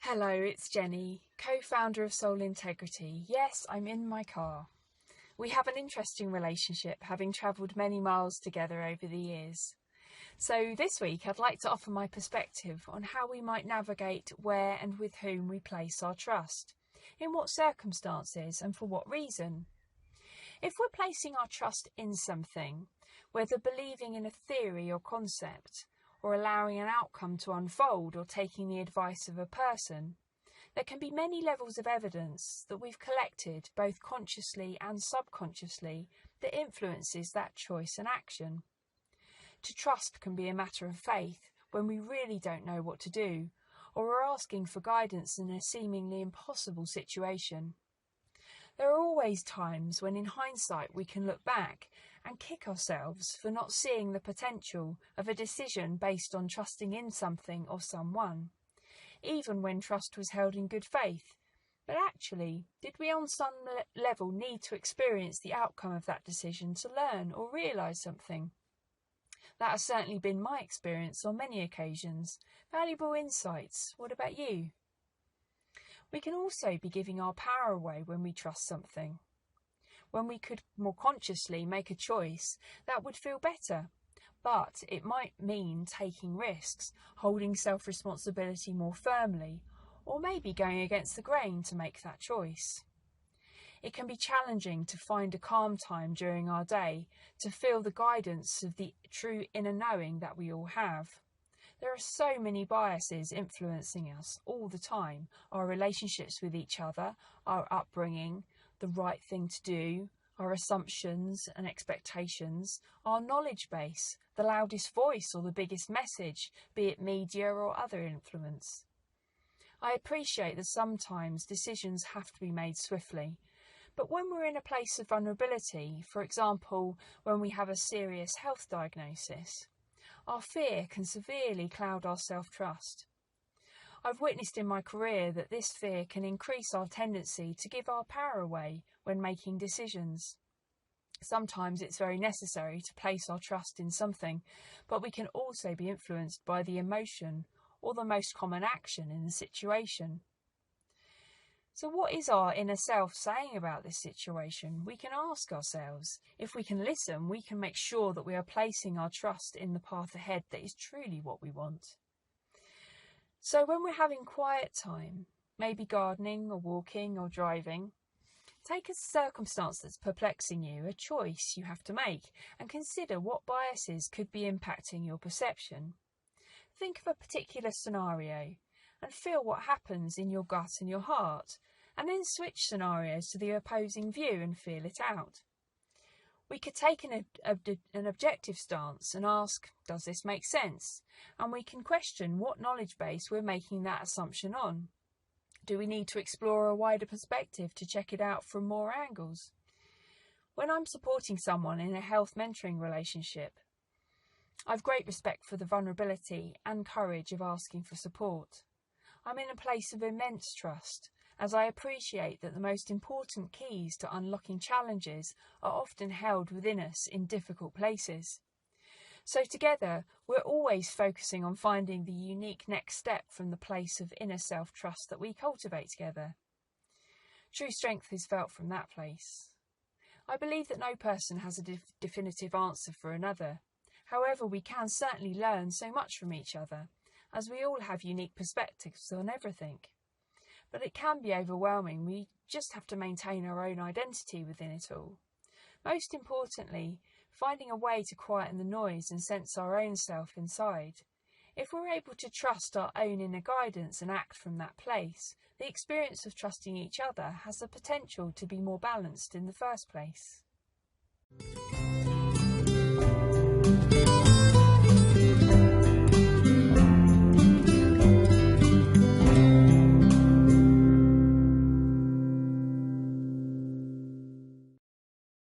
Hello, it's Jenny, co-founder of Soul Integrity. Yes, I'm in my car. We have an interesting relationship, having travelled many miles together over the years. So this week I'd like to offer my perspective on how we might navigate where and with whom we place our trust, in what circumstances and for what reason. If we're placing our trust in something, whether believing in a theory or concept, or allowing an outcome to unfold or taking the advice of a person, there can be many levels of evidence that we've collected, both consciously and subconsciously, that influences that choice and action. To trust can be a matter of faith when we really don't know what to do, or are asking for guidance in a seemingly impossible situation. There are always times when in hindsight we can look back and kick ourselves for not seeing the potential of a decision based on trusting in something or someone, even when trust was held in good faith. But actually, did we on some level need to experience the outcome of that decision to learn or realise something? That has certainly been my experience on many occasions. Valuable insights. What about you? We can also be giving our power away when we trust something. When we could more consciously make a choice, that would feel better. But it might mean taking risks, holding self-responsibility more firmly, or maybe going against the grain to make that choice. It can be challenging to find a calm time during our day, to feel the guidance of the true inner knowing that we all have. There are so many biases influencing us all the time. Our relationships with each other, our upbringing, the right thing to do, our assumptions and expectations, our knowledge base, the loudest voice or the biggest message, be it media or other influence. I appreciate that sometimes decisions have to be made swiftly. But when we're in a place of vulnerability, for example, when we have a serious health diagnosis, our fear can severely cloud our self-trust. I've witnessed in my career that this fear can increase our tendency to give our power away when making decisions. Sometimes it's very necessary to place our trust in something, but we can also be influenced by the emotion or the most common action in the situation. So what is our inner self saying about this situation? We can ask ourselves. If we can listen, we can make sure that we are placing our trust in the path ahead that is truly what we want. So when we're having quiet time, maybe gardening or walking or driving, take a circumstance that's perplexing you, a choice you have to make, and consider what biases could be impacting your perception. Think of a particular scenario and feel what happens in your gut and your heart, and then switch scenarios to the opposing view and feel it out. We could take an objective stance and ask, does this make sense? And we can question what knowledge base we're making that assumption on. Do we need to explore a wider perspective to check it out from more angles? When I'm supporting someone in a health mentoring relationship, I've great respect for the vulnerability and courage of asking for support. I'm in a place of immense trust, as I appreciate that the most important keys to unlocking challenges are often held within us in difficult places. So together, we're always focusing on finding the unique next step from the place of inner self-trust that we cultivate together. True strength is felt from that place. I believe that no person has a definitive answer for another. However, we can certainly learn so much from each other, as we all have unique perspectives on everything. But it can be overwhelming. We just have to maintain our own identity within it all. Most importantly, finding a way to quieten the noise and sense our own self inside. If we're able to trust our own inner guidance and act from that place, the experience of trusting each other has the potential to be more balanced in the first place.